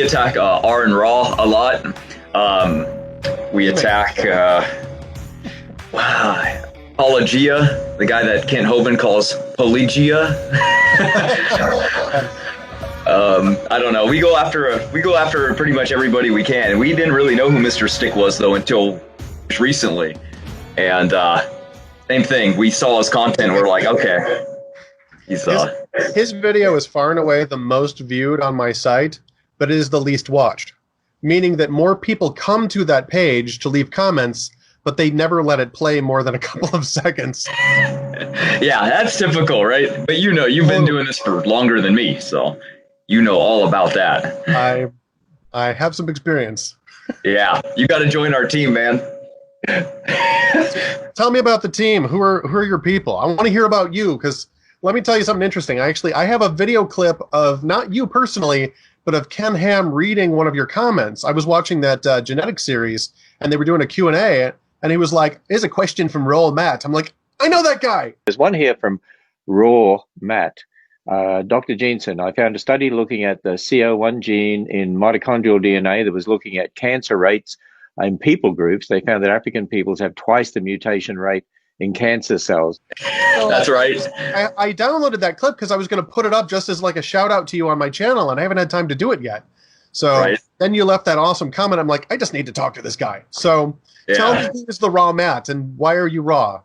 attack R and Raw a lot. We attack Apologia, the guy that Kent Hovind calls Pelagia. I don't know. We go after pretty much everybody we can. And we didn't really know who Mr. Stick was though until recently. And same thing. We saw his content. And we're like, okay, his video is far and away the most viewed on my site, but it is the least watched. Meaning that more people come to that page to leave comments, but they never let it play more than a couple of seconds. Yeah, that's typical, right? But you've been doing this for longer than me, so you know all about that. I have some experience. Yeah, you got to join our team, man. Tell me about the team. Who are your people? I want to hear about you, because let me tell you something interesting. I have a video clip of, not you personally, but of Ken Ham reading one of your comments. I was watching that genetics series, and they were doing a Q&A, and he was like, here's a question from Rawmatt. I'm like, I know that guy. There's one here from Rawmatt. Dr. Jensen, I found a study looking at the CO1 gene in mitochondrial DNA that was looking at cancer rates in people groups. They found that African peoples have twice the mutation rate in cancer cells. So, that's right. I downloaded that clip because I was going to put it up just as like a shout out to you on my channel, and I haven't had time to do it yet. So Then you left that awesome comment. I'm like, I just need to talk to this guy. So tell me, who is the Rawmatt and why are you raw?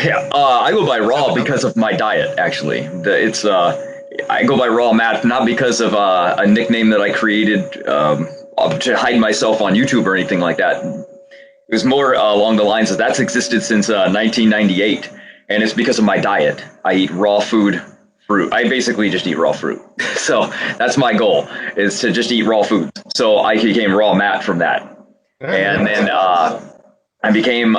Yeah, I go by Raw because of my diet, actually. I go by Rawmatt not because of a nickname that I created to hide myself on YouTube or anything like that. It was more along the lines of that's existed since 1998, and it's because of my diet. I eat raw fruit. I basically just eat raw fruit. So that's my goal, is to just eat raw food. So I became Rawmatt from that. And then I became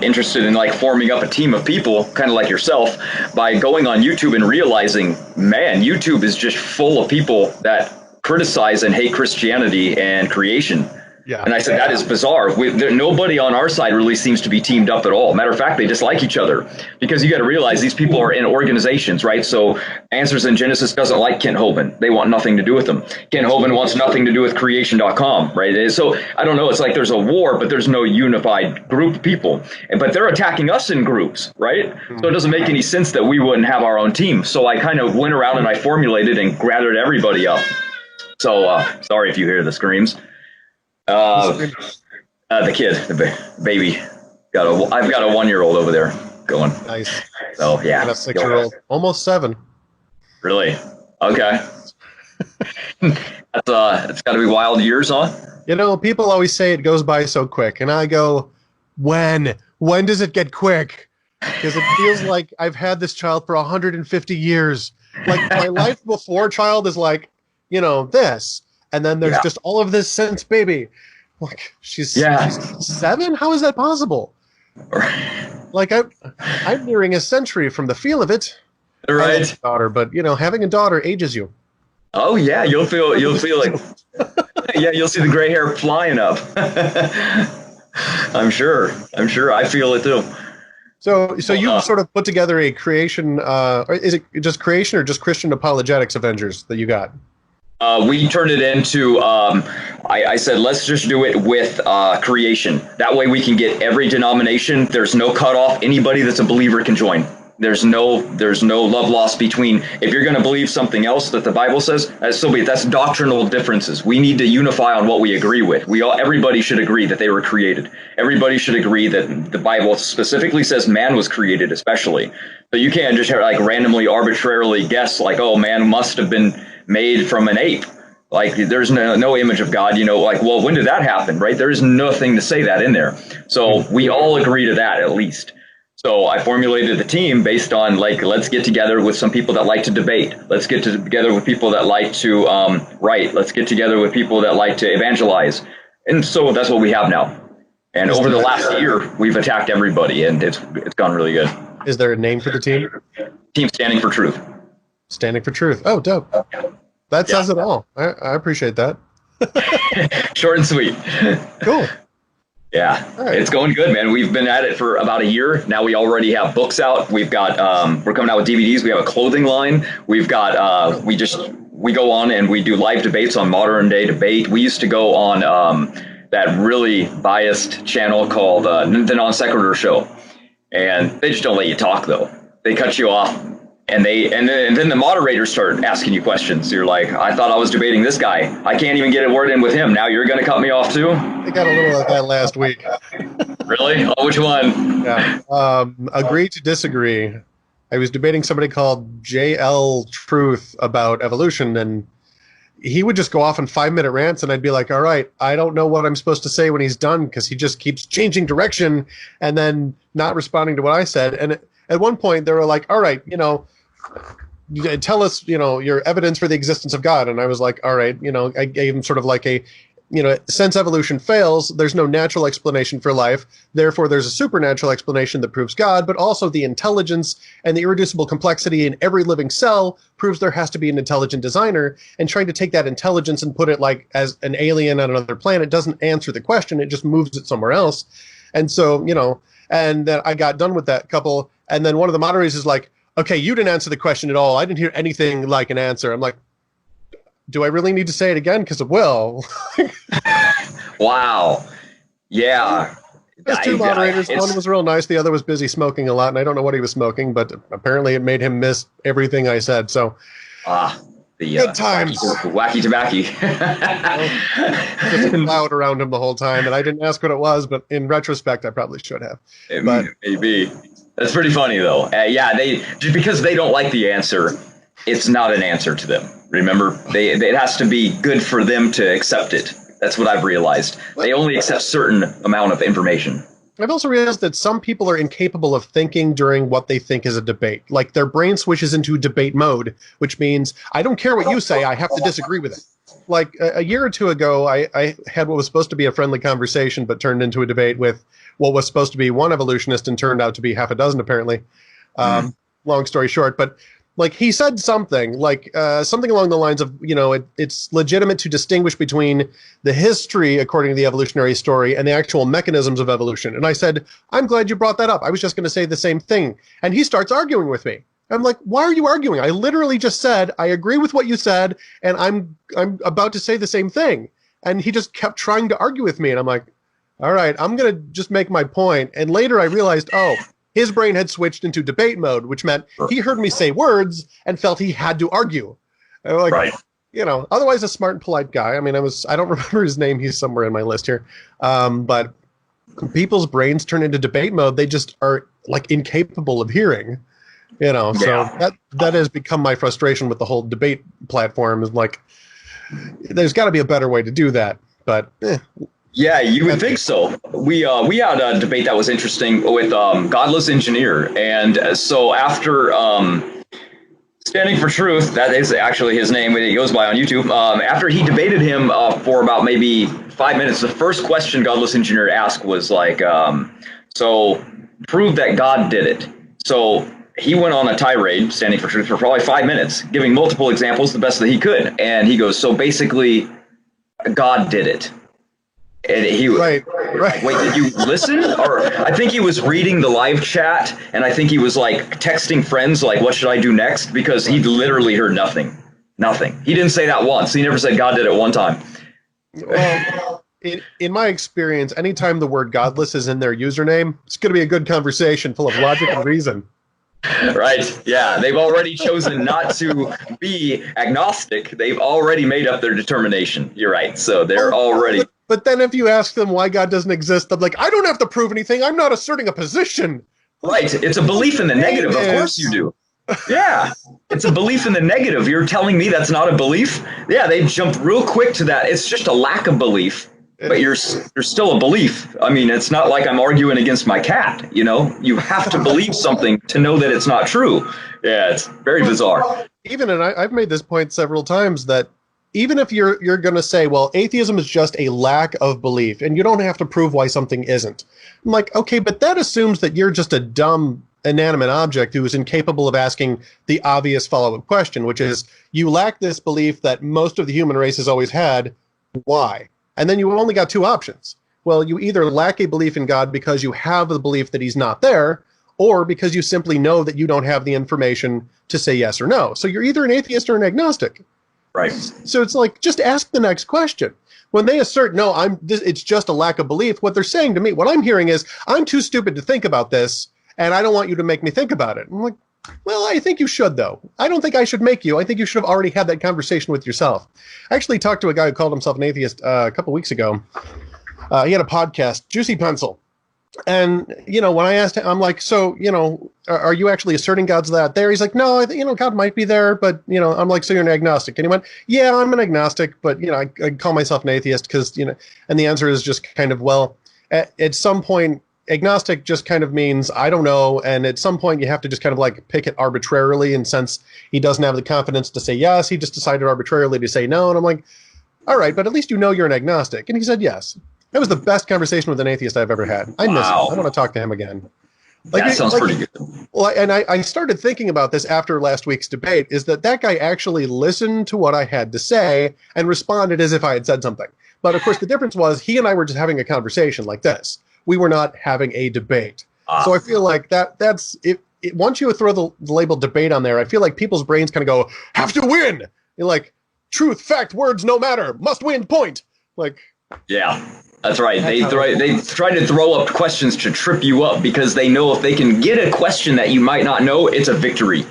interested in like forming up a team of people, kind of like yourself, by going on YouTube and realizing, man, YouTube is just full of people that criticize and hate Christianity and creation. Yeah. And I said, that is bizarre. Nobody on our side really seems to be teamed up at all. Matter of fact, they dislike each other, because you got to realize these people are in organizations, right? So Answers in Genesis doesn't like Kent Hovind. They want nothing to do with them. Kent Hovind wants nothing to do with creation.com, right? So I don't know. It's like there's a war, but there's no unified group of people. But they're attacking us in groups, right? So it doesn't make any sense that we wouldn't have our own team. So I kind of went around and I formulated and gathered everybody up. So sorry if you hear the screams. The kid, the baby. I've got a 1-year-old over there going. Nice. So yeah. And a 6-year-old, almost 7. Really? Okay. It's got to be wild years, huh? You know, people always say it goes by so quick, and I go, when? When does it get quick? Because it feels like I've had this child for 150 years. Like my life before child is like, this. And then there's just all of this since baby. Like, she's 7? How is that possible? Like, I'm nearing a century from the feel of it. Right. Daughter, but, having a daughter ages you. Oh, yeah. You'll feel like, you'll see the gray hair flying up. I'm sure. I feel it too. So you sort of put together a creation, or is it just creation or just Christian apologetics Avengers that you got? We turned it into, I said, let's just do it with creation. That way we can get every denomination. There's no cutoff. Anybody that's a believer can join. There's no love lost between, if you're going to believe something else that the Bible says, so be it. That's doctrinal differences. We need to unify on what we agree with. Everybody should agree that they were created. Everybody should agree that the Bible specifically says man was created, especially. So you can't just like randomly, arbitrarily guess like, oh, man must have been made from an ape. Like there's no image of God, like, well, when did that happen, right? There's nothing to say that in there. So we all agree to that at least. So I formulated the team based on like, let's get together with some people that like to debate. Let's get together with people that like to write. Let's get together with people that like to evangelize. And so that's what we have now. And over the last year, we've attacked everybody, and it's gone really good. Is there a name for the team? Team Standing for Truth. Standing for Truth. Oh, dope. That says it all. I appreciate that. Short and sweet. Cool. Yeah, right. It's going good, man. We've been at it for about a year. Now we already have books out. We've got, we're coming out with DVDs. We have a clothing line. We've got, we we go on and we do live debates on Modern Day Debate. We used to go on that really biased channel called the Non Sequitur Show, and they just don't let you talk though. They cut you off, and then the moderators start asking you questions. You're like, I thought I was debating this guy. I can't even get a word in with him. Now you're going to cut me off too? I got a little of that last week. Really? Oh, which one? Yeah. Agree to disagree. I was debating somebody called JL Truth about evolution, and he would just go off in 5-minute rants, and I'd be like, all right, I don't know what I'm supposed to say when he's done, because he just keeps changing direction and then not responding to what I said. And at one point, they were like, all right, tell us, your evidence for the existence of God. And I was like, all right, I gave him sort of like a, since evolution fails, there's no natural explanation for life. Therefore, there's a supernatural explanation that proves God, but also the intelligence and the irreducible complexity in every living cell proves there has to be an intelligent designer. And trying to take that intelligence and put it like as an alien on another planet doesn't answer the question. It just moves it somewhere else. And so, and then I got done with that couple. And then one of the moderators is like, okay, you didn't answer the question at all. I didn't hear anything like an answer. I'm like, do I really need to say it again? Because it will. Wow. Yeah. There's two moderators. One was real nice. The other was busy smoking a lot. And I don't know what he was smoking, but apparently it made him miss everything I said. So the good times. Wacky tobacco. Just loud around him the whole time. And I didn't ask what it was, but in retrospect, I probably should have. Maybe. That's pretty funny, though. They just because they don't like the answer, it's not an answer to them. Remember, it has to be good for them to accept it. That's what I've realized. They only accept certain amount of information. I've also realized that some people are incapable of thinking during what they think is a debate. Like their brain switches into debate mode, which means I don't care what you say, I have to disagree with it. Like a year or two ago, I had what was supposed to be a friendly conversation, but turned into a debate with what was supposed to be one evolutionist and turned out to be half a dozen, apparently. Long story short, but like he said something something along the lines of, it's legitimate to distinguish between the history according to the evolutionary story and the actual mechanisms of evolution. And I said, I'm glad you brought that up. I was just going to say the same thing. And he starts arguing with me. I'm like, why are you arguing? I literally just said, I agree with what you said, and I'm about to say the same thing. And he just kept trying to argue with me. And I'm like, all right, I'm going to just make my point. And later I realized, his brain had switched into debate mode, which meant he heard me say words and felt he had to argue. And I'm like, right. Otherwise a smart and polite guy. I mean, I don't remember his name. He's somewhere in my list here. But people's brains turn into debate mode. They just are like incapable of hearing, so that has become my frustration with the whole debate platform is like, there's got to be a better way to do that. But yeah, you would think so. We had a debate that was interesting with Godless Engineer, and so after Standing for Truth, that is actually his name, he goes by on YouTube. After he debated him for about maybe 5 minutes, the first question Godless Engineer asked was like, so prove that God did it. So he went on a tirade, Standing for Truth, for probably 5 minutes, giving multiple examples the best that he could. And he goes, so basically, God did it. And he was right. Wait, did you listen? Or I think he was reading the live chat, and I think he was like texting friends, like, what should I do next? Because he literally heard nothing. Nothing. He didn't say that once. He never said God did it one time. Well, in my experience, anytime the word godless is in their username, it's going to be a good conversation full of logic and reason. Right. Yeah. They've already chosen not to be agnostic. They've already made up their determination. You're right. So they're already. But then if you ask them why God doesn't exist, I'm like, I don't have to prove anything. I'm not asserting a position. Right. It's a belief in the negative. Of course you do. Yeah. It's a belief in the negative. You're telling me that's not a belief? Yeah. They jumped real quick to that. It's just a lack of belief. But you're still a belief. I mean, it's not like I'm arguing against my cat, You have to believe something to know that it's not true. Yeah, it's very bizarre. And I've made this point several times that even if you're going to say, well, atheism is just a lack of belief, and you don't have to prove why something isn't. I'm like, okay, but that assumes that you're just a dumb, inanimate object who is incapable of asking the obvious follow-up question, which is, you lack this belief that most of the human race has always had. Why? And then you only got two options. Well, you either lack a belief in God because you have the belief that he's not there, or because you simply know that you don't have the information to say yes or no. So you're either an atheist or an agnostic. Right. So it's like, just ask the next question. When they assert, no, it's just a lack of belief, what they're saying to me, what I'm hearing is, I'm too stupid to think about this, and I don't want you to make me think about it. I'm like, well, I think you should, though. I don't think I should make you. I think you should have already had that conversation with yourself. I actually talked to a guy who called himself an atheist a couple weeks ago. He had a podcast, Juicy Pencil. And, when I asked him, I'm like, so, are you actually asserting God's that there? He's like, no, I think, God might be there, but, I'm like, so you're an agnostic. And he went, yeah, I'm an agnostic, but, I call myself an atheist because, and the answer is just kind of, well, at some point, agnostic just kind of means I don't know, and at some point you have to just kind of like pick it arbitrarily, and since he doesn't have the confidence to say yes, he just decided arbitrarily to say no, and I'm like, all right, but at least you're an agnostic. And he said yes. That was the best conversation with an atheist I've ever had. I miss him. I want to talk to him again. That sounds pretty good. Well, and I started thinking about this after last week's debate, is that guy actually listened to what I had to say and responded as if I had said something. But of course, the difference was he and I were just having a conversation like this. We were not having a debate. So I feel like that's it. Once you throw the label debate on there, I feel like people's brains kind of go, have to win. You're like, truth, fact, words, no matter, must win, point. Like, yeah. That's right. They try to throw up questions to trip you up because they know if they can get a question that you might not know, it's a victory.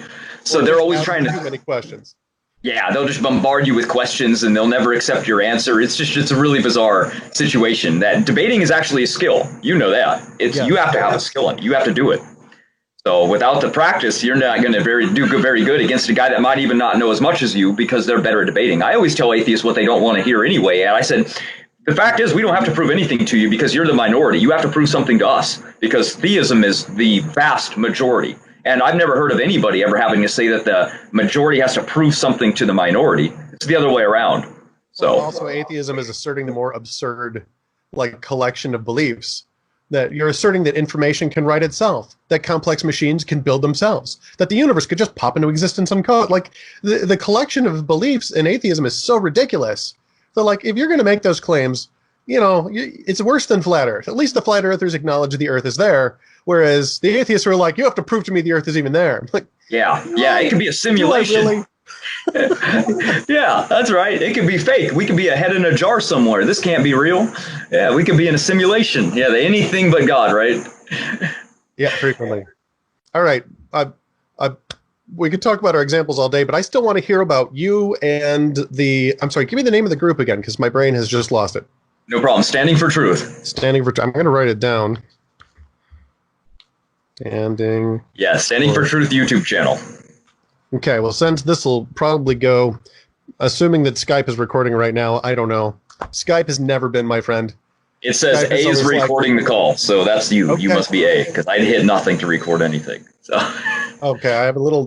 So they're always trying to. Too many questions. Yeah, they'll just bombard you with questions and they'll never accept your answer. It's a really bizarre situation. That debating is actually a skill. You know that. You have to have a skill in it. You have to do it. So without the practice, you're not going to do very good against a guy that might even not know as much as you because they're better at debating. I always tell atheists what they don't want to hear anyway. And I said, the fact is, we don't have to prove anything to you because you're the minority. You have to prove something to us because theism is the vast majority. And I've never heard of anybody ever having to say that the majority has to prove something to the minority. It's the other way around. So also, atheism is asserting the more absurd, collection of beliefs. That you're asserting that information can write itself, that complex machines can build themselves, that the universe could just pop into existence on code. Like the collection of beliefs in atheism is so ridiculous. So, if you're going to make those claims, it's worse than flat Earth. At least the flat earthers acknowledge the Earth is there, whereas the atheists are like, you have to prove to me the Earth is even there. Like, yeah, it can be a simulation. Really? Yeah, that's right. It could be fake. We could be a head in a jar somewhere. This can't be real. Yeah, we could be in a simulation. Yeah, anything but God, right? Yeah, frequently. All right. We could talk about our examples all day, but I still want to hear about you and I'm sorry, give me the name of the group again, because my brain has just lost it. No problem. Standing for Truth. Standing for I'm going to write it down. Standing for Truth YouTube channel. Okay, well, since this will probably go, assuming that Skype is recording right now, I don't know. Skype has never been my friend. It says Skype A is recording the call, so that's you. Okay. You must be A, because I hit nothing to record anything. So. Okay,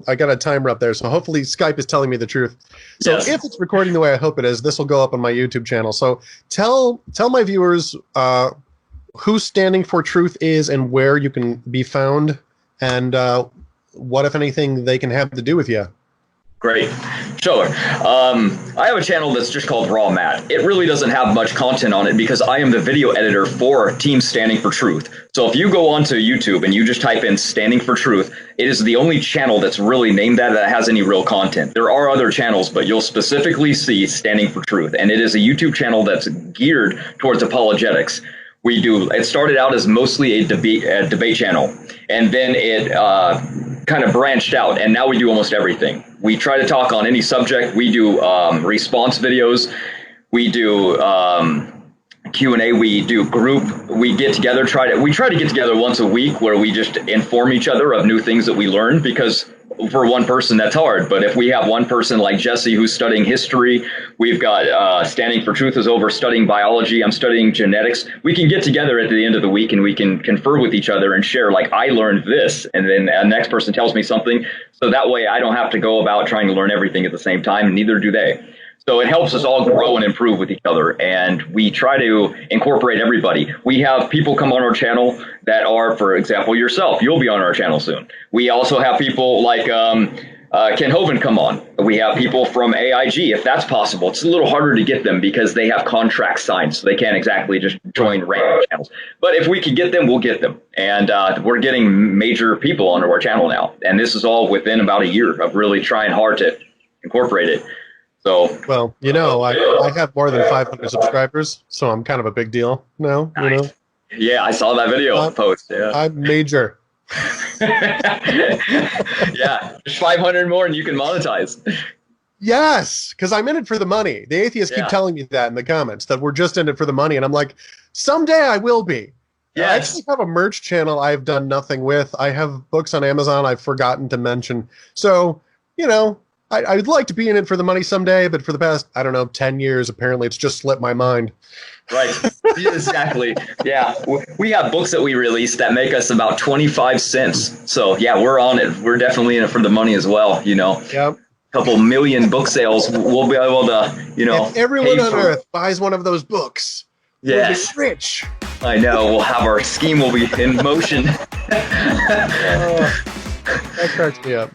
I got a timer up there, so hopefully Skype is telling me the truth. So if it's recording the way I hope it is, this will go up on my YouTube channel. So tell my viewers who Standing for Truth is and where you can be found, and what, if anything, they can have to do with you. Great. Sure. I have a channel that's just called Rawmatt. It really doesn't have much content on it because I am the video editor for Team Standing for Truth. So if you go onto YouTube and you just type in Standing for Truth, it is the only channel that's really named that has any real content. There are other channels, but you'll specifically see Standing for Truth. And it is a YouTube channel that's geared towards apologetics. It started out as mostly a debate channel, and then it kind of branched out, and now we do almost everything. We try to talk on any subject. We do response videos. We do Q&A. We do group. We get together. We try to get together once a week where we just inform each other of new things that we learn, because for one person that's hard. But if we have one person like Jesse who's studying history, we've got Standing for Truth is over studying biology, I'm studying genetics. We can get together at the end of the week and we can confer with each other and share, like, I learned this, and then the next person tells me something. So that way I don't have to go about trying to learn everything at the same time, and neither do they. So it helps us all grow and improve with each other, and we try to incorporate everybody. We have people come on our channel that are, for example, yourself. You'll be on our channel soon. We also have people like Ken Hovind come on. We have people from AIG, if that's possible. It's a little harder to get them because they have contracts signed, so they can't exactly just join random channels. But if we could get them, we'll get them. And we're getting major people onto our channel now. And this is all within about a year of really trying hard to incorporate it. So Well, I have more than 500 subscribers, so I'm kind of a big deal now. yeah, I saw that video post. Yeah. I'm major. Yeah, just 500 more and you can monetize. Yes, because I'm in it for the money. The atheists keep telling me that in the comments, that we're just in it for the money. And I'm like, someday I will be. Yes. I actually have a merch channel I've done nothing with. I have books on Amazon I've forgotten to mention. So, I'd like to be in it for the money someday, but for the past, 10 years, apparently it's just slipped my mind. Right. Exactly. Yeah. We have books that we release that make us about 25 cents. So, yeah, we're on it. We're definitely in it for the money as well, Yep. Couple million book sales, we'll be able to, if everyone on Earth buys one of those books, we'll be rich. I know. We'll have our scheme will be in motion. That cracks me up.